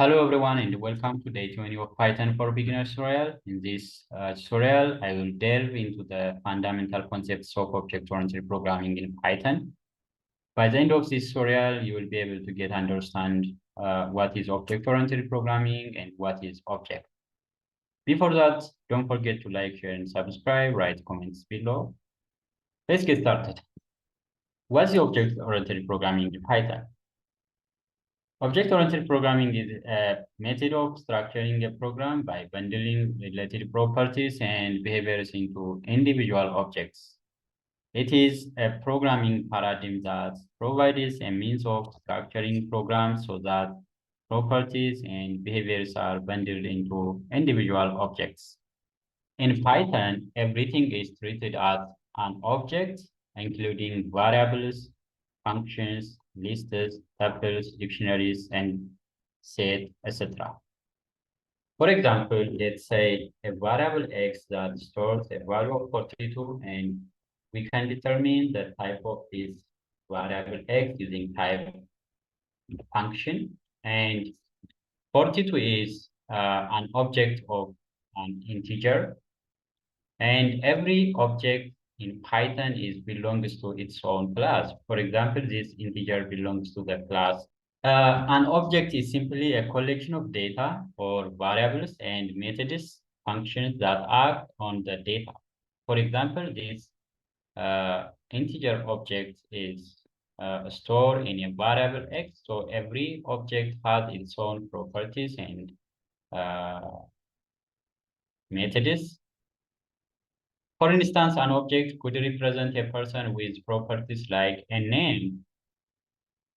Hello everyone and welcome to day 20 of Python for Beginners tutorial. In this tutorial, I will delve into the fundamental concepts of object-oriented programming in Python. By the end of this tutorial, you will be able to understand what is object-oriented programming and what is object. Before that, don't forget to like, share, and subscribe, write comments below. Let's get started. What's the object-oriented programming in Python? Object-oriented programming is a method of structuring a program by bundling related properties and behaviors into individual objects. It is a programming paradigm that provides a means of structuring programs so that properties and behaviors are bundled into individual objects. In Python, everything is treated as an object, including variables, functions, lists, tuples, dictionaries, and set, etc. For example, let's say a variable x that stores a value of 42, and we can determine the type of this variable x using type function. And 42 is an object of an integer, and every object in Python belongs to its own class. For example, this integer belongs to the class. An object is simply a collection of data or variables and methods, functions that act on the data. For example, this integer object is stored in a variable x. So every object has its own properties and methods. For instance, an object could represent a person with properties like a name,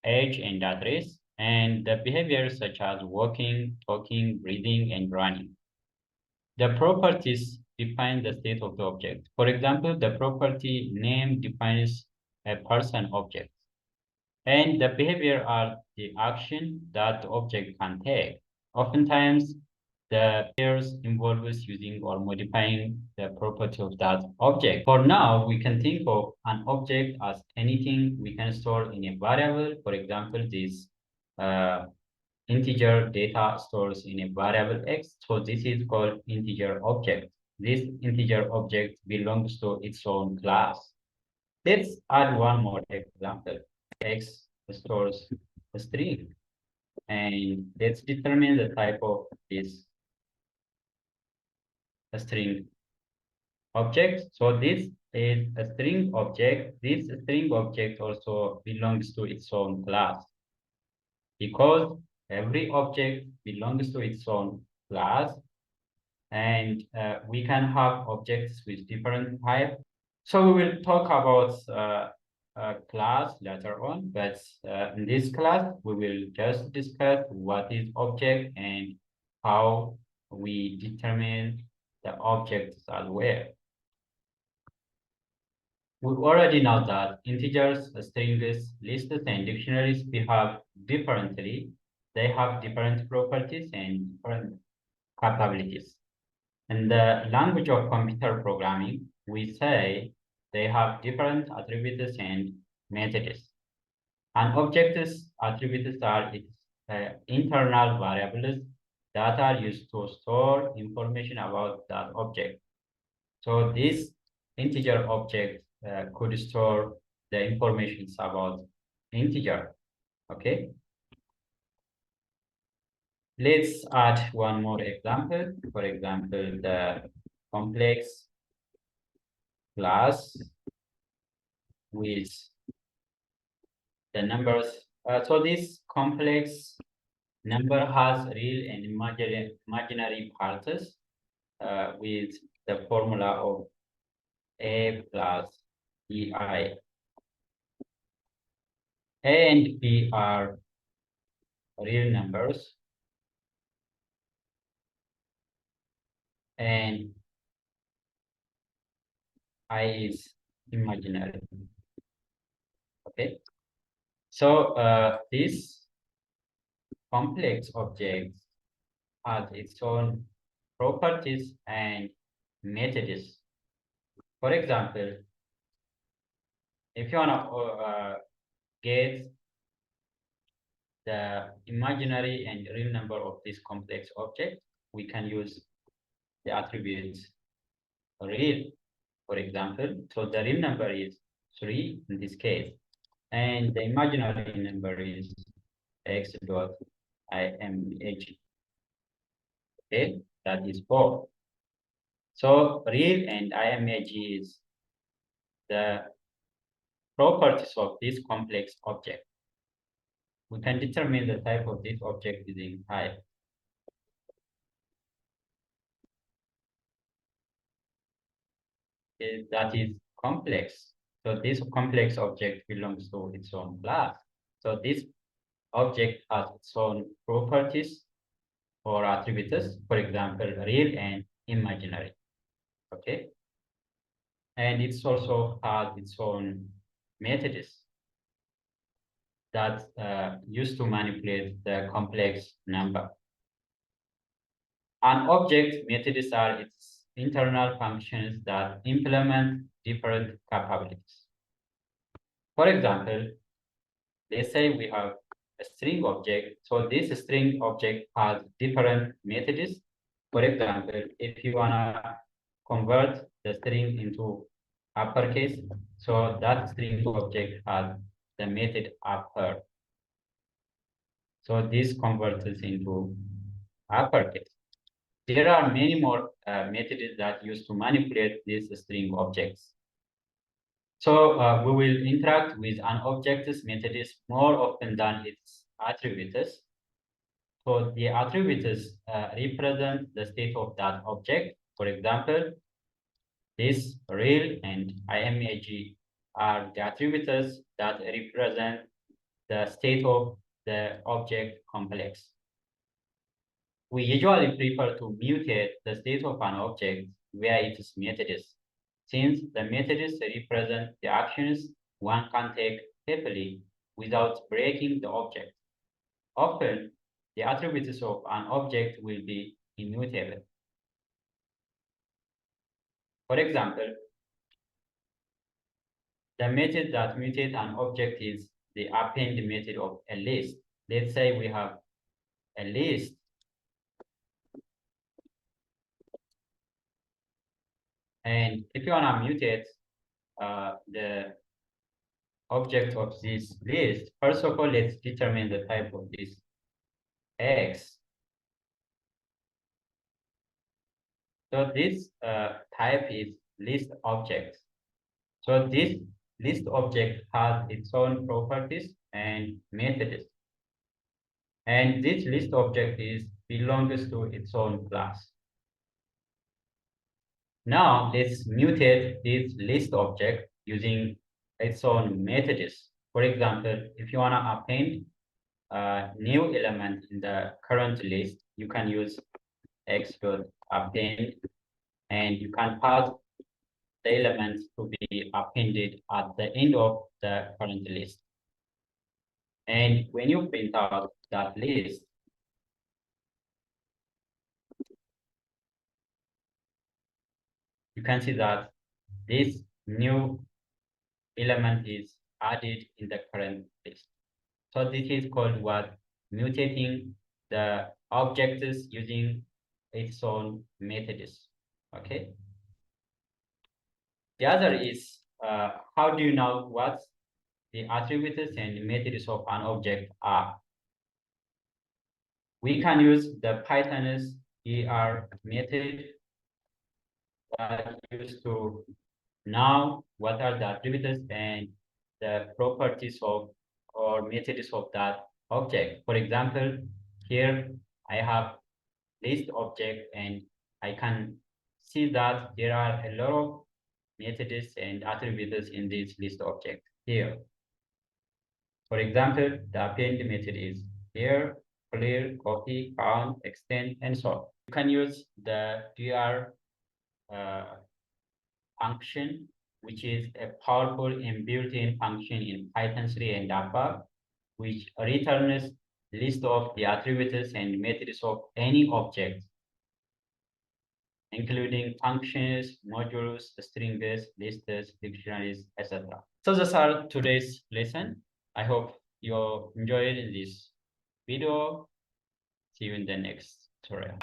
age, and address, and the behaviors such as walking, talking, breathing, and running. The properties define the state of the object. For example, the property name defines a person object, and the behavior are the action that the object can take. Oftentimes, the pairs involves using or modifying the property of that object. For now, we can think of an object as anything we can store in a variable. For example, this integer data stores in a variable x. So this is called integer object. This integer object belongs to its own class. Let's add one more example. X stores a string. And let's determine the type of this string object. So this is a string object. This string object also belongs to its own class because every object belongs to its own class, and we can have objects with different types. So we will talk about class later on, but in this class, we will just discuss what is object and how we determine the objects as well. We already know that integers, strings, lists, and dictionaries behave differently. They have different properties and different capabilities. In the language of computer programming, we say they have different attributes and methods. An object's attributes are its internal variables that are used to store information about that object. So this integer object could store the information about integer. Okay. Let's add one more example. For example, the complex class with the numbers. So this complex number has real and imaginary parts with the formula of a plus bi. A and b are real numbers, and I is imaginary. Okay, so this complex object has its own properties and methods. For example, if you want to get the imaginary and real number of this complex object, we can use the attributes real, for example. So the real number is 3 in this case, and the imaginary number is x dot imag. Okay, that is 4. So real and imag is the properties of this complex object. We can determine the type of this object using type. That is complex. So this complex object belongs to its own class. So this object has its own properties or attributes, for example, real and imaginary. Okay. And it also has its own methods that used to manipulate the complex number. An object methods are its internal functions that implement different capabilities. For example, let's say we have a string object. So this string object has different methods. For example, if you wanna convert the string into uppercase, so that string object has the method upper. So this converts into uppercase. There are many more methods that use to manipulate these string objects. So we will interact with an object's methods more often than its attributes. So the attributes represent the state of that object. For example, this real and imag are the attributes that represent the state of the object complex. We usually prefer to mutate the state of an object via its methods, since the methods represent the actions one can take happily without breaking the object. Often, the attributes of an object will be immutable. For example, the method that mutates an object is the append method of a list. Let's say we have a list. And if you want to mutate the object of this list, first of all, let's determine the type of this X. So this type is list object. So this list object has its own properties and methods. And this list object belongs to its own class. Now let's mutate this list object using its own methods. For example, if you want to append a new element in the current list, you can use x.append, and you can pass the elements to be appended at the end of the current list. And when you print out that list, you can see that this new element is added in the current list. So this is called what? Mutating the objects using its own methods. Okay. The other is how do you know what the attributes and methods of an object are? We can use the Python's ER method that used to know what are the attributes and the properties of or methods of that object. For example, here I have list object, and I can see that there are a lot of methods and attributes in this list object here. For example, the append method is here, clear, copy, count, extend, and so on. You can use the dir function, which is a powerful and built-in function in Python 3 and above, which returns list of the attributes and methods of any object, including functions, modules, strings, lists, dictionaries, etc. So those are today's lesson. I hope you enjoyed this video. See you in the next tutorial.